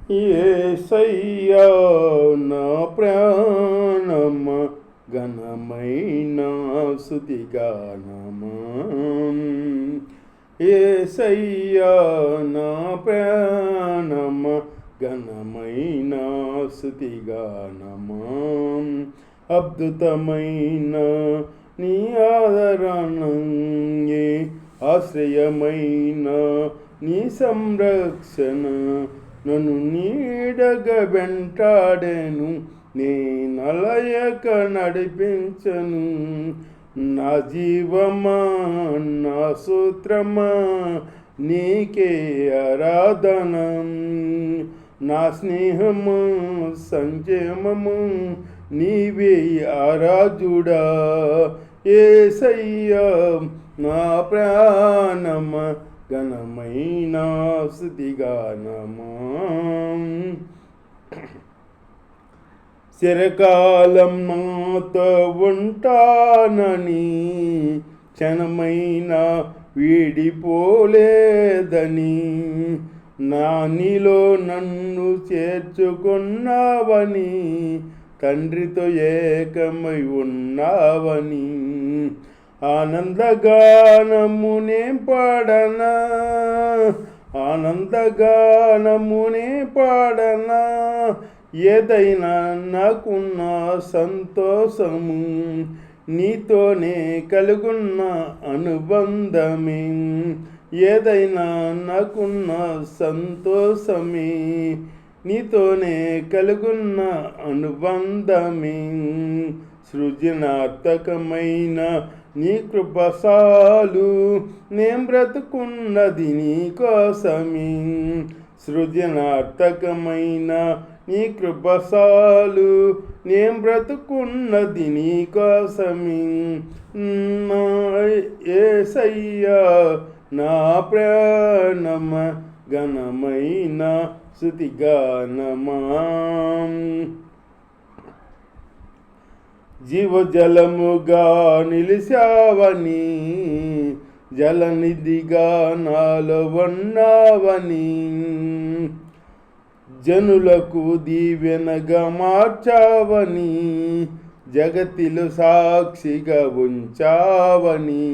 యేసయ్యా నా ప్రాణమ ఘనమైన స్తుతిగానమా. యేసయ్యా నా ప్రాణమ ఘనమైన స్తుతిగానమా. అద్భుతమైన నీ ఆదరణే ఆశ్రయమైన నీ సంరక్షణ నన్ను నీడగా వెంటాడెను, నేనలయక నడిపించను. నా జీవమా నా సూత్రమా నీకే ఆరాధన, నా స్నేహము సంక్షేమము నీవే ఆరాజుడా. యేసయ్యా నా ప్రాణమ ఘనమైన స్తుతిగానమా. చిరకాలం నాతో ఉంటానని క్షణమైన వీడిపోలేదని, నీలో నన్ను చేర్చుకున్నావని, తండ్రితో ఏకమై ఉన్నావని, ఆనందగానమునే పాడనా, ఆనందగానమునే పాడనా. ఏదైనా నాకున్న సంతోషము నీతోనే కలుగున్న అనుబంధమే, ఏదైనా నాకున్న సంతోషమే నీతోనే కలుగున్న అనుబంధమే. సృజనాత్మకమైన నీ కృపసాలు నేను బ్రతుకున్నది నీ కోసమే. సృజనాత్మకమైన నీ కృపసాలు నేను బ్రతుకున్నది నీ కోసమే. యేసయ్యా నా ప్రాణమ ఘనమైన స్తుతిగానమా. జీవజలముగా నిలిచావని, జలనిధిగా నాలో ఉన్నావని, జనులకు దీవెనగా మార్చావని, జగతిలో సాక్షిగా ఉంచావని,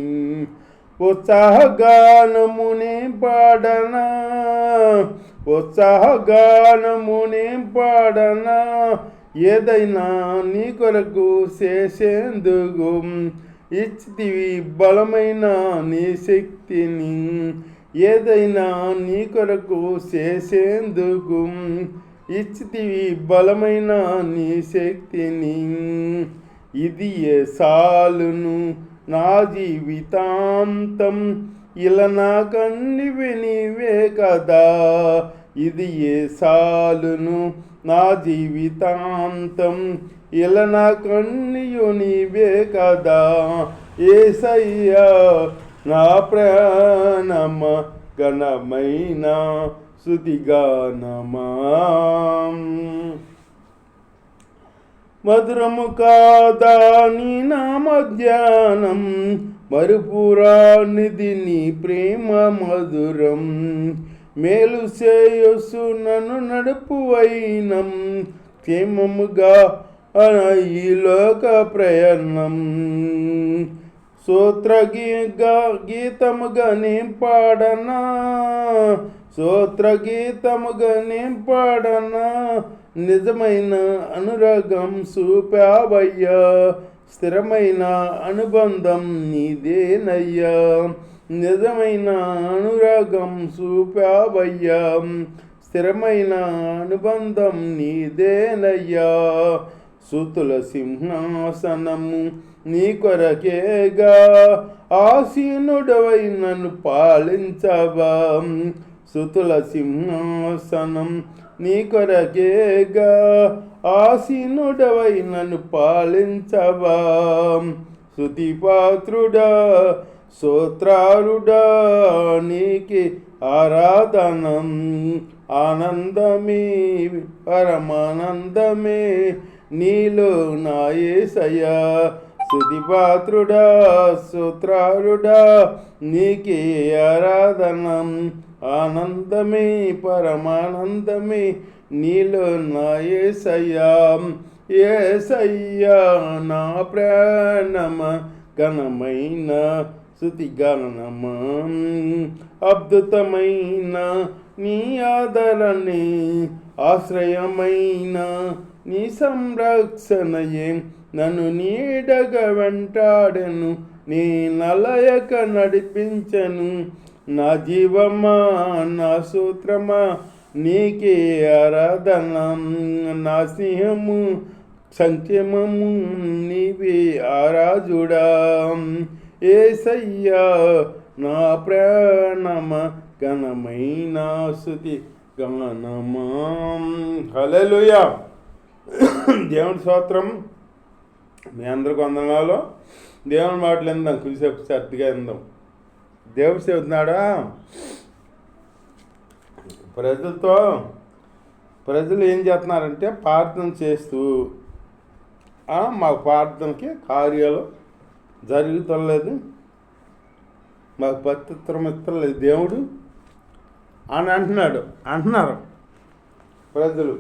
ఉత్సాహగానమునే పాడనా, ఉత్సాహగానమునే పాడనా. ఏదైనా నీ కొరకు చేసేందుకు ఇచ్చితివి బలమైన నీ శక్తిని, ఏదైనా నీ కొరకు చేసేందుకు ఇచ్చితివి బలమైన నీ శక్తిని. ఇది ఏ సాలును నా జీవితాంతం, ఇలా నాకన్నివి నీవే కదా. ఇది ఏ సాలును నా జీవితాంతం, ఇలా నాకన్నియు నీవే కదా. యేసయ్యా నా ప్రాణమ ఘనమైన స్తుతిగానమా. మధురము కాదా నీ నామ ధ్యానం, మరుపురానిది నీ ప్రేమ మధురం. మేలు చేయొసు నన్ను నడుపు వైనం, క్షేమముగా ఈ లోక ప్రయాణం. గీతముగా నేను పాడనా, గీతముగా నేను పాడనా. నిజమైన అనురాగం చూపావయ్యా, స్థిరమైన అనుబంధం నీదేనయ్యా. నిజమైన అనురాగం చూపావయ్యా, స్థిరమైన అనుబంధం నీదేనయ్యా. సుతుల సింహాసనము నీ కొరకేగా, ఆసీనుడవై నన్ను పాలించవా. సుతుల సింహాసనం నీ కొరకేగా, ఆసీనుడవై నన్ను పాలించవా. స్తుతిపాత్రుడా స్తోత్రారుడా నీకే ఆరాధనం. ఆనందమే పరమానందమే నీలో నా యేసయ్యా. స్తుతిపాత్రుడా స్తోత్రారుడా నీకే ఆరాధనం. ఆనందమే పరమానందమే నీలో నా యేసయ్యా యేసయ్యా నా ప్రాణమ ఘనమైన స్తుతి గణనమా అద్భుతమైన నీ ఆదరణే ఆశ్రయమైన నీ సంరక్షణయే నన్ను నీడగా వెంటాడెను నీ నలయక నడిపించను నా జీవమా నా సూత్రమా నీకే ఆరాధన నా స్నేహము సంక్షేమము నీవే ఆరాజుడా యేసయ్యా నా ప్రాణమ ఘనమైన స్తుతి గణనమా హల్లెలూయా. దేవుని స్తోత్రం. మీ అందరికి వందనాలు. దేవుని మాటలు విందాం, కొంచెంసేపు శ్రద్ధగా విందాం. దేవుడు చెబుతున్నాడా ప్రజలు ఏం చేస్తున్నారంటే ప్రార్థన చేస్తూ మాకు ప్రార్థనకి కార్యాలు జరుగుతలేదు, మాకు ప్రత్యుత్తరం ఇస్తలేదు దేవుడు అని అంటున్నారు ప్రజలు.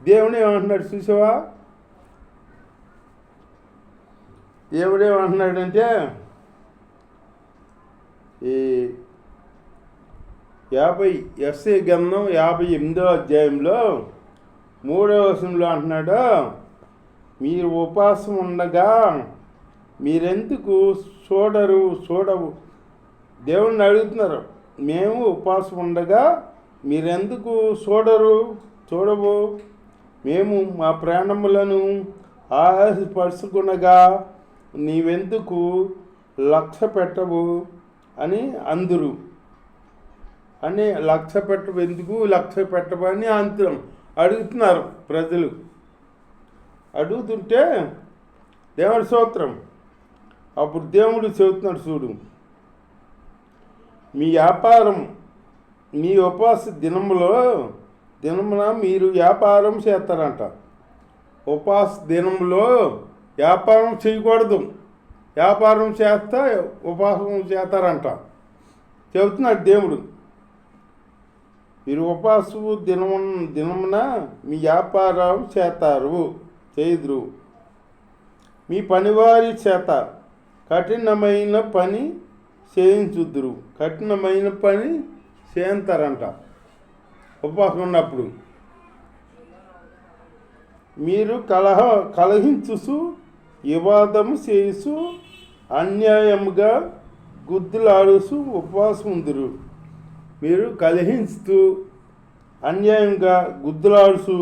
దేవుడు ఏమంటున్నాడు చూసావా? దేవుడు ఏమంటున్నాడంటే ఈ 50 ఎస్ఐ గ్రంథం 58వ అధ్యాయంలో 3వ వచనంలో అంటున్నాడు, మీరు ఉపవాసం ఉండగా మీరెందుకు చూడవు. దేవుణ్ణి అడుగుతున్నారు, మేము ఉపవాసం ఉండగా మీరెందుకు చూడవు, మేము మా ప్రాణములను ఆశపరుచుకునగా నీవెందుకు లక్ష్య పెట్టవు అని అందరు అని లక్ష్య పెట్టవు అని అడుగుతున్నారు ప్రజలు. అడుగుతుంటే దేవుడి స్తోత్రం. అప్పుడు దేవుడు చెబుతున్నాడు, చూడు, మీ వ్యాపారం మీ ఉపవాస దినమున మీరు వ్యాపారం చేస్తారంట. ఉపవాస దినంలో వ్యాపారం చేయకూడదు, వ్యాపారం చేస్తే ఉపవాసం చేస్తారంట చెబుతున్నాడు దేవుడు. మీరు ఉపవాస దినమున మీ వ్యాపారం చేయుదురు, మీ పనివారి చేత కఠినమైన పని చేయించుద్దురు. కఠినమైన పని చేస్తారంట ఉపవాసం ఉన్నప్పుడు. మీరు కలహించుసు వివాదము చేసు అన్యాయముగా గుద్దులాడుసు ఉపవాసం ఉందురు. మీరు కలహించుతూ అన్యాయంగా గుద్దులాడుసు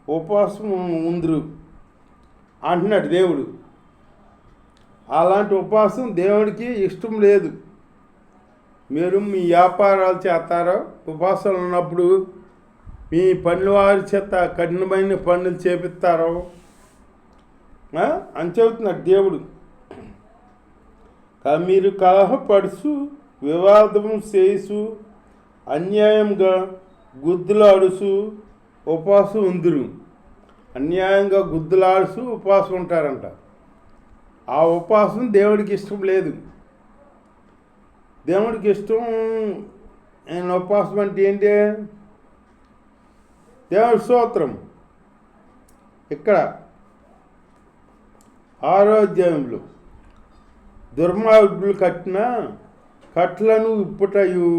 ఉపవాసం ఉందురు అంటున్నాడు దేవుడు. అలాంటి ఉపవాసం దేవుడికి ఇష్టం లేదు. మీరు మీ వ్యాపారాలు చేస్తారో ఉపవాసాలు ఉన్నప్పుడు మీ పనివారి చేత కఠినమైన పనులు చేపిస్తారో అని చెబుతున్నాడు దేవుడు. మీరు కలహపడుచు వివాదం చేసు అన్యాయంగా గుద్దులాడుచు ఉపవాసం ఉందురు. అన్యాయంగా గుద్దులాడుచు ఉపవాసం ఉంటారంట. ఆ ఉపవాసం దేవుడికి ఇష్టం లేదు. దేవుడికి ఇష్టం ఉపవాసం అంటే ఏంటి? దేవుడి స్తోత్రం. ఇక్కడ 6వ అధ్యాయంలో దుర్మార్గులు కట్టిన కట్లను ఇప్పుటయు,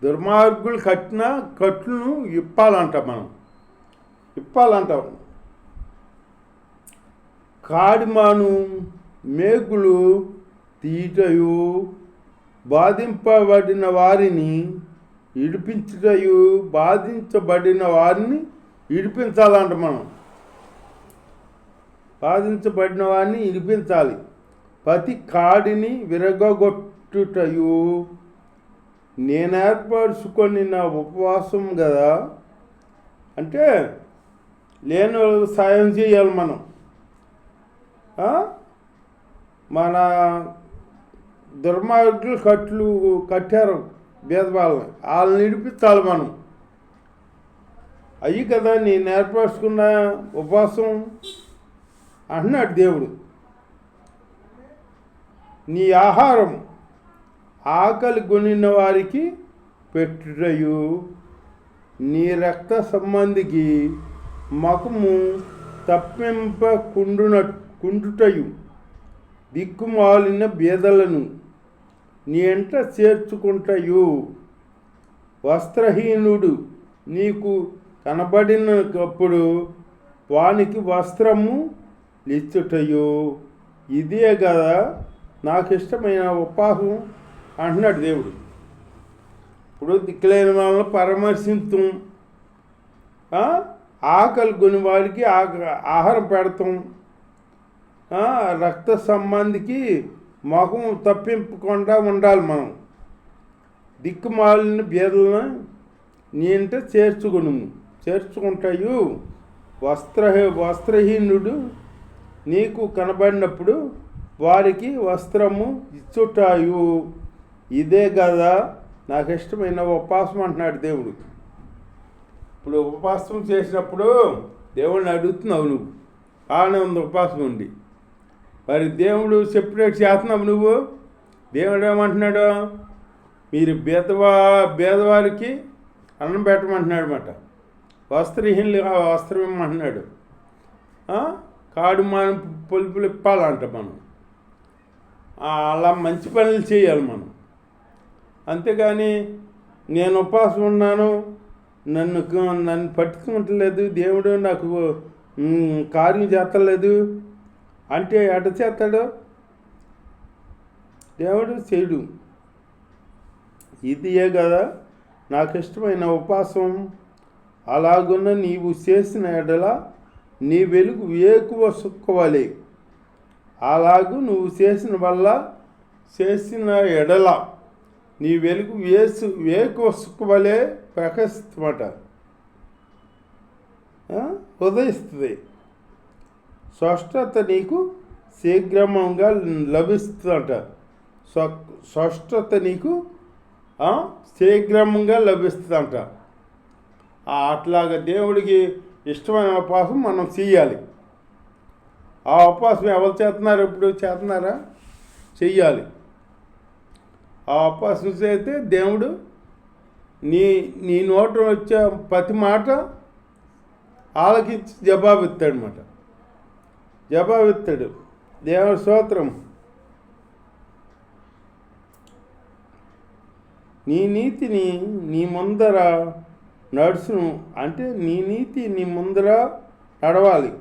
దుర్మార్గులు కట్టిన కట్లను ఇప్పాలంట. కాడిమాను మేకులు తీయటయు, బాధింపబడిన వారిని ఇడిపించుటయు, బాధించబడిన వారిని ఇడిపించాలంట. బాధించబడిన వారిని ఇడిపించాలి. ప్రతి కాడిని విరగొట్టుటయు నేను ఏర్పరచుకొని నా ఉపవాసం కదా. అంటే లేని వాళ్ళకి సాయం చేయాలి మనం. మన దుర్మార్గులు కట్టారు భేదభావాలని, వాళ్ళని విడిపించాలి మనం. అయ్యి కదా నేను ఏర్పరచుకున్న ఉపవాసం అంటున్నాడు దేవుడు. నీ ఆహారం ఆకలి కొనిన వారికి పెట్టుటయు, నీ రక్త సంబంధికి మకము కుండుటయు దిక్కుమాలిన బేదలను నీ ఎంట చేర్చుకుంటయు. వస్త్రహీనుడు నీకు కనబడినప్పుడు వానికి వస్త్రము ఇచ్చుటయు. ఇదే కదా నాకు ఇష్టమైన ఉపవాసం అంటున్నాడు దేవుడు. ఇప్పుడు దిక్కులేని వాళ్ళని పరామర్శించం, ఆకలి కొని వారికి ఆహారం పెడతాం, రక్త సంబంధికి మొహం తప్పింపకుండా ఉండాలి. మనం దిక్కుమాలిన బేదలను నీ ఇంట చేర్చుకుంటాయు. వస్త్రహీనుడు నీకు కనబడినప్పుడు వారికి వస్త్రము ఇచ్చుటాయు. ఇదే కదా నాకు ఇష్టమైన ఉపవాసం అంటున్నాడు దేవుడు. ఇప్పుడు ఉపవాసం చేసినప్పుడు దేవుడిని అడుగుతున్నావు, నువ్వు బాగానే ఉంది ఉపవాసం ఉండి, మరి దేవుడు సెపరేట్ చేస్తున్నావు నువ్వు. దేవుడు ఏమంటున్నాడు? మీరు బేదవారికి అన్నం పెట్టమంటున్నాడు అన్నమాట. వస్త్రహీనులు వస్త్రం ఇమ్మంటున్నాడు. కాడు మనం పొలుపులు ఇప్పాలంట. మనం అలా మంచి పనులు చేయాలి మనం. అంతేగాని నేను ఉపవాసం ఉన్నాను, నన్ను పట్టుకుంటలేదు, దేవుడు నాకు కార్యం చేస్తలేదు అంటే ఎట చేస్తాడు? దేవుడు చేయడు. ఇదియే కదా నాకు ఇష్టమైన ఉపవాసం. అలాగున్న నీవు చేసిన ఎడల నీ వెలుగు వేకువ సుక్కవాలి. అలాగూ నువ్వు చేసిన ఎడల నీ వెలుగు వేకువ సుక్కవలే ప్రకాశిస్తమాట, ఉదయిస్తుంది. స్పష్టత నీకు శీఘ్రంగా లభిస్తుందట. స్పష్టత నీకు శీఘ్రంగా లభిస్తుందంట. అట్లాగా దేవుడికి ఇష్టమైన ఉపవాసం మనం చేయాలి. ఆ ఉపవాసం ఎవరు చేస్తున్నారు? ఇప్పుడు చేస్తున్నారా? చెయ్యాలి. ఆ ఉపవాసం చేస్తే దేవుడు నీ నోట వచ్చే ప్రతి మాట ఆలకించి జవాబిస్తాడనమాట. జవాబిస్తాడు. దేవుడి స్తోత్రం. నీ నీతిని నీ ముందర నడుచును, అంటే నీ నీతి నీ ముందర నడవాలి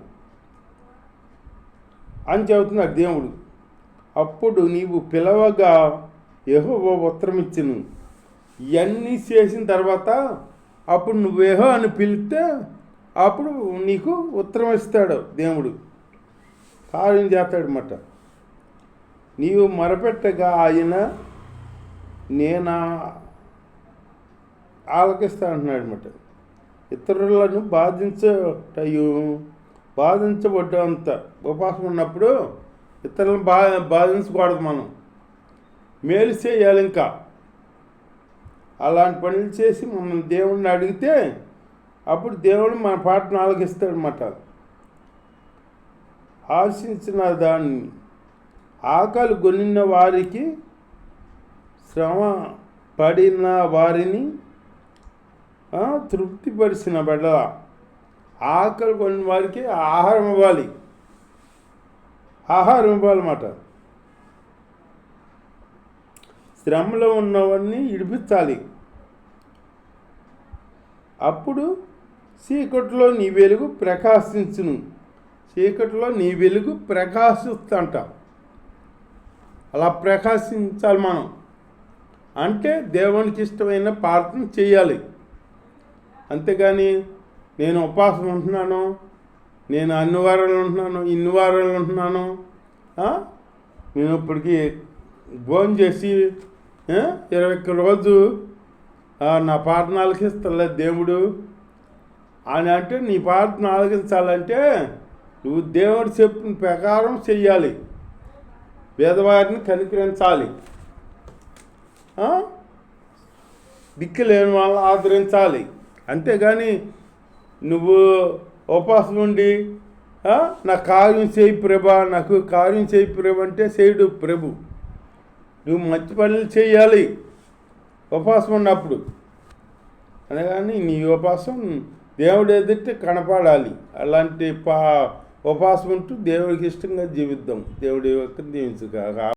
అని చెబుతున్నాడు దేవుడు. అప్పుడు నీవు పిలవగా యెహోవా ఉత్తరం ఇచ్చును. ఇవన్నీ చేసిన తర్వాత అప్పుడు నువ్వు యెహోవా అని పిలిస్తే అప్పుడు నీకు ఉత్తరం ఇస్తాడు దేవుడు, కార్యం చేస్తాడన్నమాట. నీవు మొరపెట్టగా ఆయన నేను ఆలకిస్తా అంటున్నాడు అనమాట. ఇతరులను బాధించబడ్డంత ఉపవాసం ఉన్నప్పుడు ఇతరులను బాధించకూడదు. మనం మేలు చేయాలి. ఇంకా అలాంటి పనులు చేసి మనం దేవుడిని అడిగితే అప్పుడు దేవుడు మన పాటను ఆలకిస్తాడనమాట. ఆశించిన దాన్ని ఆకలి కొనిన వారికి, శ్రమ పడిన వారిని తృప్తిపరిచిన బిడ్డ, ఆకలి కొనిన వారికి ఆహారం ఇవ్వాలన్నమాట. శ్రమలో ఉన్నవాడిని ఇడిపించాలి. అప్పుడు చీకటిలో నీ వెలుగు ప్రకాశించును. చీకటిలో నీ వెలుగు ప్రకాశిస్తుంట. అలా ప్రకాశించాలి మనం. అంటే దేవునికి ఇష్టమైన ప్రార్థన చేయాలి. అంతేగాని నేను ఉపవాసం ఉంటున్నాను, నేను అన్ని వారాలు ఉంటున్నాను, ఇన్ని వారాలు ఉంటున్నాను, నేను ఇప్పటికి భోజనం చేసి 21 రోజు నా ప్రార్థన ఆలకిస్తలేదు దేవుడు అని అంటే, నీ ప్రార్థన ఆలకించాలంటే నువ్వు దేవుడు చెప్పిన ప్రకారం చెయ్యాలి. పేదవారిని కనికరించాలి, దిక్కు లేని వాళ్ళని ఆదరించాలి. అంతేగాని నువ్వు ఉపవాసం ఉండి నాకు కార్యం చేయి ప్రభా, నాకు కార్యం చేయి ప్రభు అంటే చేయడు ప్రభు. నువ్వు మంచి పనులు చేయాలి ఉపవాసం ఉన్నప్పుడు. అనగానే నీ ఉపవాసం దేవుడు ఎదుట కనపడాలి. అలాంటి ఉపవాసం ఉంటూ దేవుడికి ఇష్టంగా జీవిద్దాం. దేవుడి యొక్క దీవించుగా